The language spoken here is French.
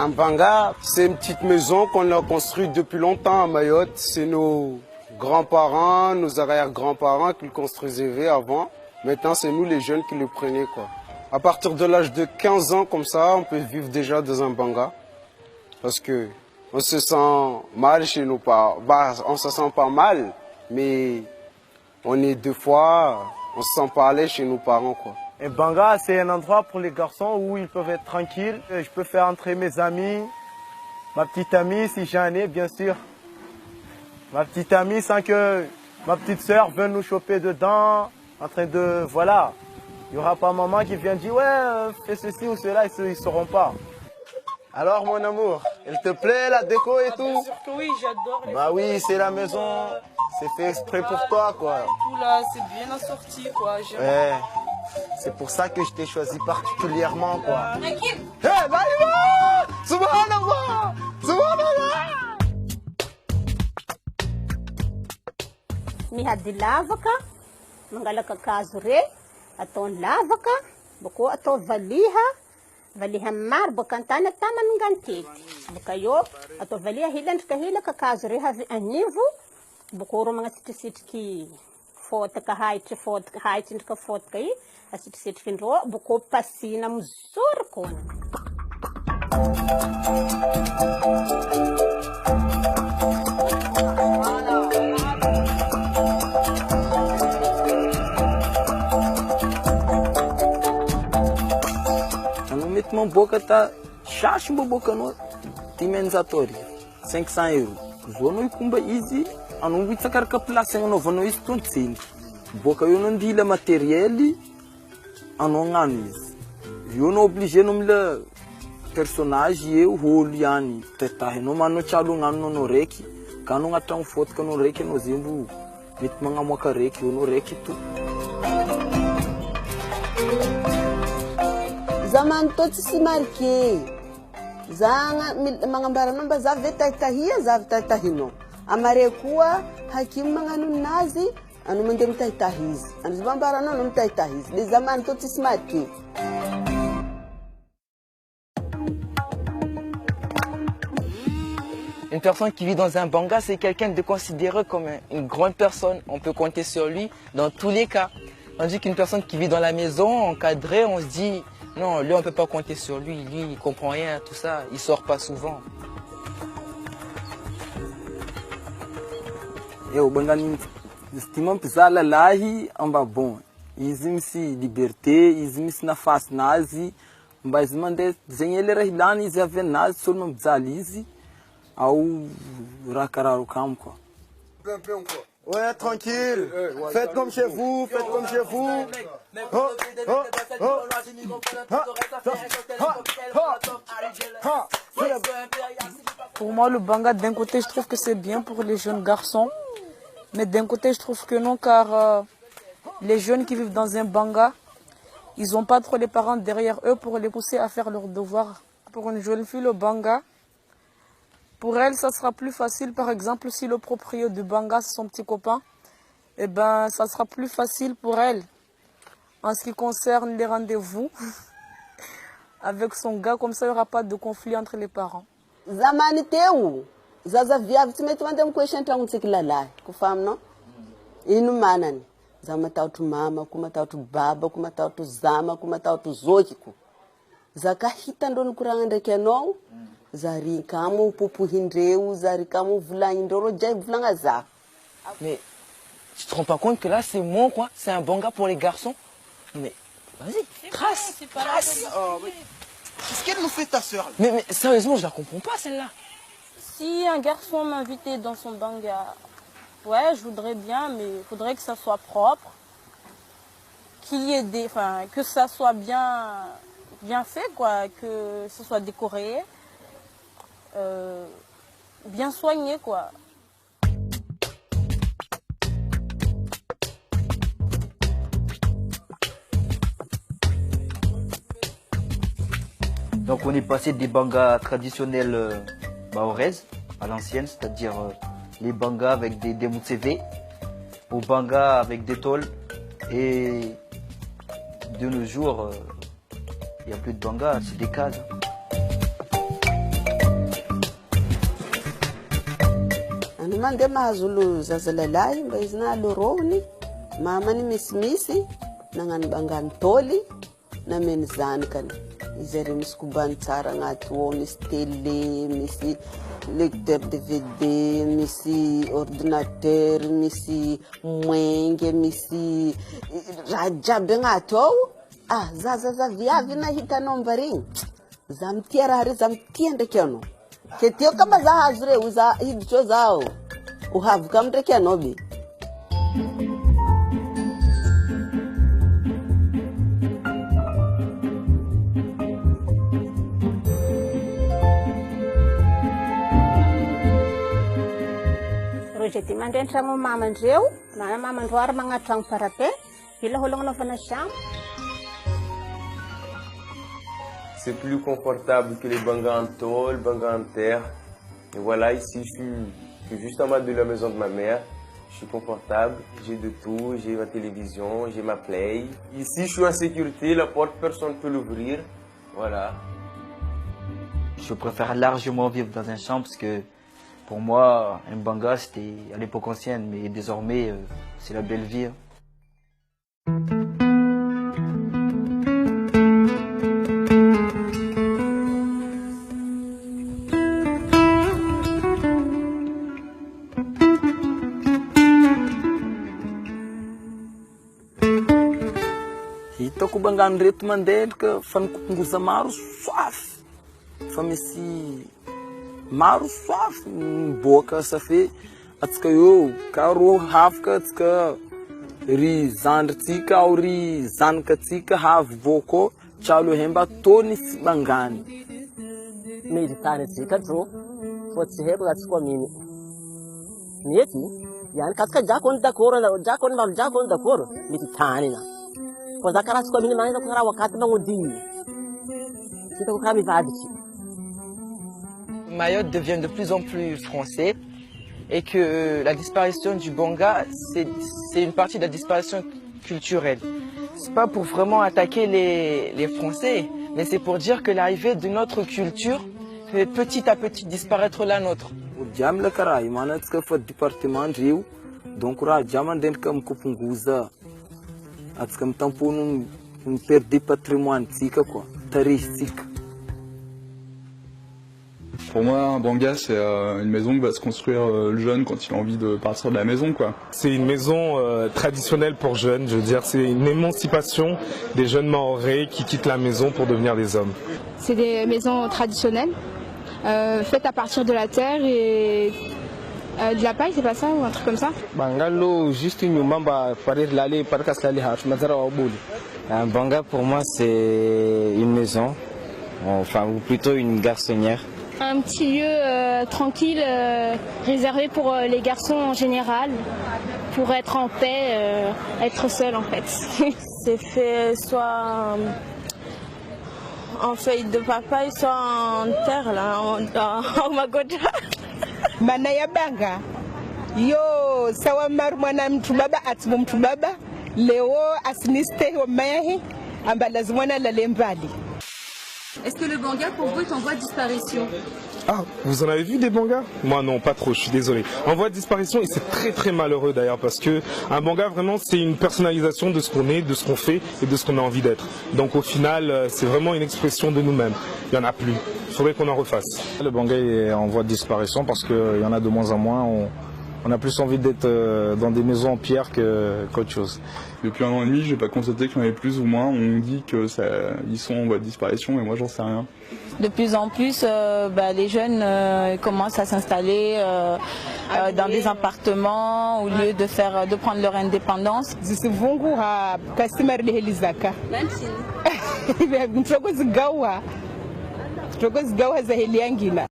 Un banga, c'est une petite maison qu'on a construite depuis longtemps à Mayotte. C'est nos grands-parents, nos arrière-grands-parents qui le construisaient avant. Maintenant, c'est nous les jeunes qui le prenaient, quoi. À partir de l'âge de 15 ans, comme ça, on peut vivre déjà dans un banga. Parce que on se sent mal chez nos parents. Bah, on se sent pas mal, mais on est deux fois, on se sent pas à l'aise chez nos parents, quoi. Un banga, c'est un endroit pour les garçons où ils peuvent être tranquilles. Je peux faire entrer mes amis, ma petite amie si j'en ai, bien sûr. Ma petite amie sans que ma petite sœur vienne nous choper dedans, en train de... Voilà. Il n'y aura pas maman qui vient dire « Ouais, fais ceci ou cela », ils ne sauront pas. Alors mon amour, il te plaît la déco et tout? Bien sûr que oui, j'adore. Bah oui, c'est la maison, c'est fait exprès pour toi, quoi. Tout là, c'est bien assorti, quoi. Ouais. C'est pour ça que je t'ai choisi particulièrement, quoi. Hé, Maïma! Subhanallah! Subhanallah! Mihady lavaka, mangalaka kazore, atao lavaka, bako atao valiha maro baka antany tamanangantety. Baka eo, atao valiha hilandrika hilaka kazo reha anivo, bako ro mga sitrisitriky fotaka haitry ndrika fotaka i, asitrisitriky ndro, bako pasina mizoro kona. Uma boca tá chacha uma boca no dimensatoria 500 euros zono ikumba easy anu vita sacar capulação no vano isso tudo sim boca eu não dila material anu nganis eu não obligé no mila personagem eu rolo yani teta no mano chalo ngano no reki kanu ngata um foto kanu reki no zimbu mit mga moka reki no reki tu Zaman toți si marquei. Zanga mangambara namba zave tahia zave tahino. Amarekua hakim manganu nazi anu mandem tahiz. Anu zambara no tahiz. Les zaman toți si marquei. Une personne qui vit dans un banga, c'est quelqu'un de considéré comme une grande personne. On peut compter sur lui dans tous les cas. Tandis qu'une personne qui vit dans la maison, encadrée, on se dit non, lui on ne peut pas compter sur lui, lui il comprend rien, tout ça, il sort pas souvent. Eu bangani estimam pisala lahi amba bom. Existe liberté, existe na face nazi, mas mande desenhele rahilani zave nazi só não zalizi au rakararu kam quoi. Ouais, tranquille. Faites comme chez vous, faites comme chez vous. Pour moi, le banga, d'un côté, je trouve que c'est bien pour les jeunes garçons. Mais d'un côté, je trouve que non, car les jeunes qui vivent dans un banga, ils n'ont pas trop les parents derrière eux pour les pousser à faire leurs devoirs. Pour une jeune fille, le banga, pour elle, ça sera plus facile. Par exemple, si le propriétaire du banga, c'est son petit copain, eh ben, ça sera plus facile pour elle. En ce qui concerne les rendez-vous avec son gars, comme ça, il n'y aura pas de conflit entre les parents. Zamani teu, zaza viavi timetu mandem kweshenta unsikilala, kufahamu no? Inu manani. Zama tautu mama, kuma tautu baba, kuma tautu zama, kuma tautu zokiku. Zakahita ndo nukuranga keno. Zari kamu pupu hindreu, zari kamu vula indoro jai vulanga za. Mais tu te rends pas compte que là c'est moi quoi, c'est un banga pour les garçons. Mais vas-y, trace, trace. Qu'est-ce qu'elle nous fait ta soeur? Mais sérieusement, je la comprends pas celle-là. Si un garçon m'invitait dans son banga, ouais, je voudrais bien, mais il faudrait que ça soit propre, qu'il y ait des, enfin, que ça soit bien fait quoi, que ce soit décoré. Bien soigné quoi. Donc on est passé des bangas traditionnels maoraises à l'ancienne, c'est-à-dire les bangas avec des moutseve, aux bangas avec des tôles, et de nos jours il n'y a plus de bangas, c'est des cases. mande mahazolo zazalalahy mba izy na alorony mamany misimisi nagnano bangany tôly nameny zanakany izy ary misy kobany tsara agnaty ao, misy télé, misy lecteur DVD, misy ordinateur, misy moingy, misy raha jiaby agnaty ao. Zaza viavy na hitanao mbarigny za mitia raha reo, za mitia ndraiky anao ke teo kamba za hazo reo za hiditra ao zao ohavaka amy ndraiky anao be. Roje ty mandrentragno mamandreo na mamandro ary magnatragno parapet ila holagnanovana chambre. C'est plus confortable que les bangas en tôle, bangas en terre. Et voilà, ici, je suis juste en bas de la maison de ma mère. Je suis confortable, j'ai de tout, j'ai ma télévision, j'ai ma play. Ici, je suis en sécurité, la porte, personne ne peut l'ouvrir. Voilà. Je préfère largement vivre dans un champ parce que pour moi, un banga, c'était à l'époque ancienne, mais désormais, c'est la belle vie. Hitako bangany reto mandelika fa nikopongoza maro soafy fa misy maro soafy miboaka safe atsika eo ka ro hafaka atsika ry zandritsika ao ry zanakatsika havy vôko tsalo hemba tony sy bangany mety tany tsika tro fô tsy heko atsika koa miny mety ihany katsika jako ny dakoro jako ny mavy jako ny dakoro mety tany na fô za karaha tsika miny manitako karaha wakati magnodiny hitako karaha mivadiky. Mayotte devient de plus en plus français et que la disparition du banga, c'est une partie de la disparition culturelle. C'est pas pour vraiment attaquer les Français, mais c'est pour dire que l'arrivée de notre culture fait petit à petit disparaître la nôtre. Jam la karaha manatsika fa département reo donc raha jam ndendrika mikopongoza atsika mitampono miperder patrimoine tsika quoi, tarisitsika. Pour moi, un banga, c'est une maison que va se construire le jeune quand il a envie de partir de la maison, quoi. C'est une maison traditionnelle pour jeunes, je veux dire, c'est une émancipation des jeunes Mahorais qui quittent la maison pour devenir des hommes. C'est des maisons traditionnelles, faites à partir de la terre et de la paille, c'est pas ça, ou un truc comme ça? Bangalo, juste une mamba, un banga pour moi c'est une maison, enfin ou plutôt une garçonnière. Un petit lieu tranquille, réservé pour les garçons en général, pour être en paix, être seul en fait. C'est fait soit en feuille de papaye, soit en terre là, en magoja. Manaya banga, yo sawa mar mwana mtu baba atimu mtu baba, leo asiniste wa mayahi, amba lazimwana la lembali. Est-ce que le banga pour vous est en voie de disparition? Ah, vous en avez vu des bangas? Moi non, pas trop, je suis désolé. En voie de disparition, et c'est très très malheureux d'ailleurs, parce que un banga vraiment c'est une personnalisation de ce qu'on est, de ce qu'on fait et de ce qu'on a envie d'être. Donc au final, c'est vraiment une expression de nous-mêmes. Il n'y en a plus. Il faudrait qu'on en refasse. Le banga est en voie de disparition parce qu'il y en a de moins en moins. On a plus envie d'être dans des maisons en pierre qu'autre chose. Depuis 1 an et demi, je n'ai pas constaté qu'il y en avait plus ou moins. On dit qu'ils sont en voie de disparition, mais moi j'en sais rien. De plus en plus, les jeunes commencent à s'installer dans des appartements au lieu de prendre leur indépendance. Même si.